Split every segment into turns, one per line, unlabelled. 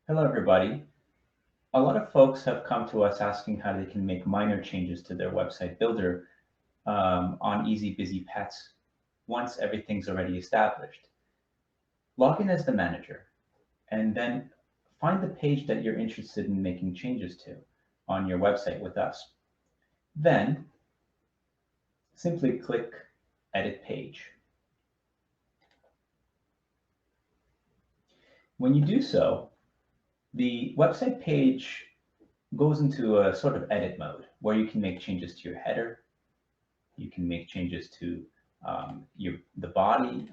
Hello, everybody. A lot of folks have come to us asking how they can make minor changes to their website builder on Easy Busy Pets once everything's already established. Log in as the manager and then find the page that you're interested in making changes to on your website with us. Then simply click Edit Page. When you do so, the website page goes into a sort of edit mode where you can make changes to your header, you can make changes to the body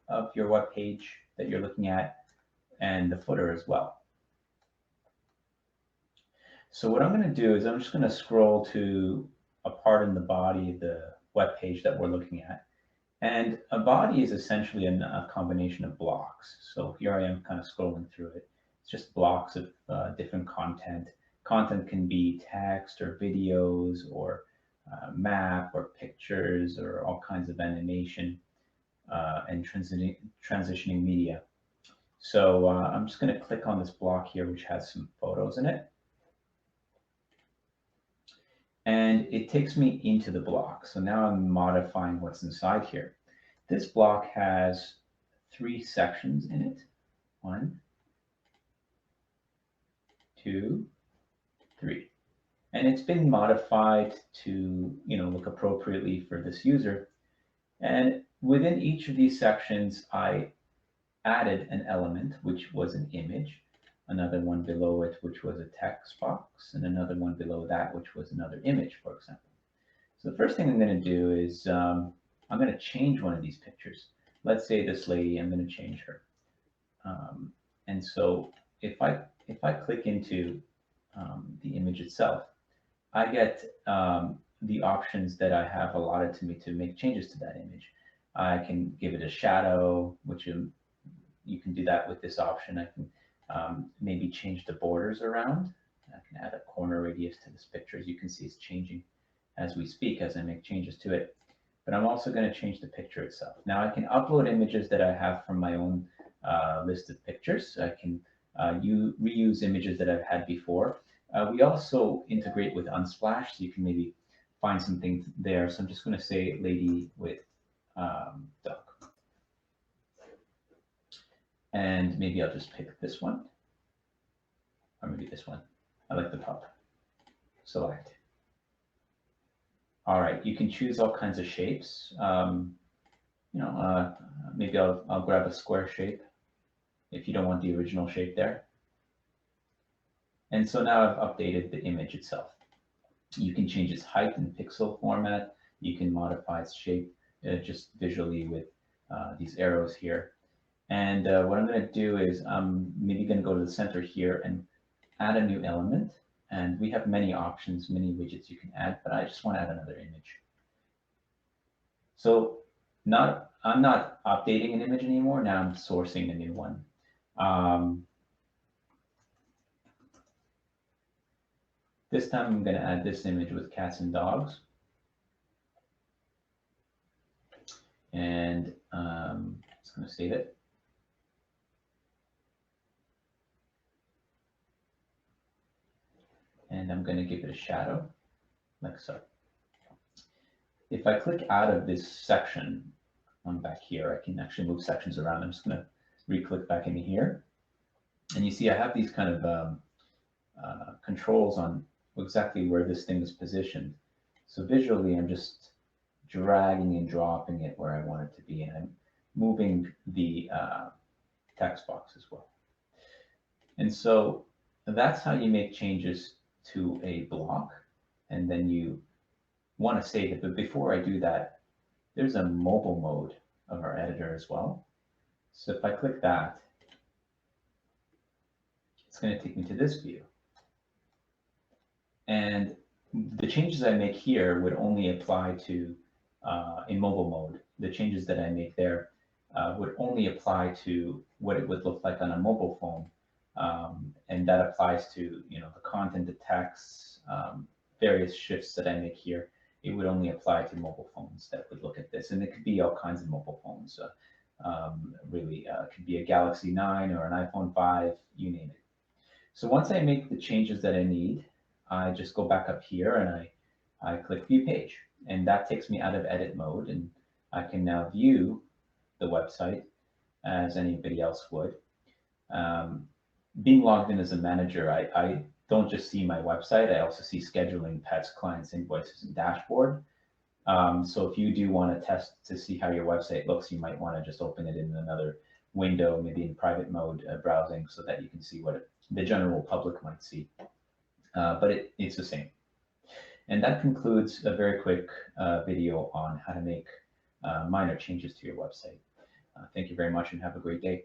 of your web page that you're looking at and the footer as well. So what I'm going to do is I'm just going to scroll to a part in the body of the web page that we're looking at. And a body is essentially a combination of blocks. So here I am kind of scrolling through it. It's just blocks of different content. Content can be text or videos or map or pictures or all kinds of animation and transitioning media. So I'm just going to click on this block here, which has some photos in it. And it takes me into the block. So now I'm modifying what's inside here. This block has 3 sections in it. 1, 2, 3. And it's been modified to, look appropriately for this user. And within each of these sections, I added an element, which was an image, another one below it, which was a text box, and another one below that, which was another image, for example. So the first thing I'm going to do is I'm going to change one of these pictures. Let's say this lady, I'm going to change her. And so if I click into the image itself, I get the options that I have allotted to me to make changes to that image. I can give it a shadow, which you can do that with this option. I can maybe change the borders around. I can add a corner radius to this picture. As you can see, it's changing as we speak, as I make changes to it. But I'm also going to change the picture itself. Now I can upload images that I have from my own list of pictures. I can reuse images that I've had before. We also integrate with Unsplash, so you can maybe find something there. So I'm just going to say lady with dog. And maybe I'll just pick this one, or maybe this one. I like the pup. Select. All right, you can choose all kinds of shapes. Maybe I'll grab a square shape if you don't want the original shape there. And so now I've updated the image itself. You can change its height in pixel format. You can modify its shape just visually with these arrows here. And what I'm going to do is I'm maybe going to go to the center here and add a new element. And we have many options, many widgets you can add, but I just want to add another image. So I'm not updating an image anymore. Now I'm sourcing a new one. This time I'm going to add this image with cats and dogs. And I'm just going to save it. And I'm going to give it a shadow, like so. If I click out of this section, I'm back here, I can actually move sections around. I'm just going to re-click back into here. And you see I have these kind of controls on exactly where this thing is positioned. So visually, I'm just dragging and dropping it where I want it to be. And I'm moving the text box as well. And so that's how you make changes to a block, and then you want to save it. But before I do that, there's a mobile mode of our editor as well. So if I click that, it's going to take me to this view. And the changes I make here would only apply to, in mobile mode, the changes that I make there would only apply to what it would look like on a mobile phone. And that applies to the content, the text, various shifts that I make here. It would only apply to mobile phones that would look at this, and it could be all kinds of mobile phones. Really, it could be a Galaxy 9 or an iPhone 5, you name it. So once I make the changes that I need, I just go back up here and I click view page, and that takes me out of edit mode, and I can now view the website as anybody else would. Um, Being logged in as a manager, I don't just see my website, I also see scheduling, pets, clients, invoices, and dashboard. So if you do want to test to see how your website looks, you might want to just open it in another window, maybe in private mode browsing, so that you can see what the general public might see. But it's the same. And that concludes a very quick video on how to make minor changes to your website. Thank you very much and have a great day.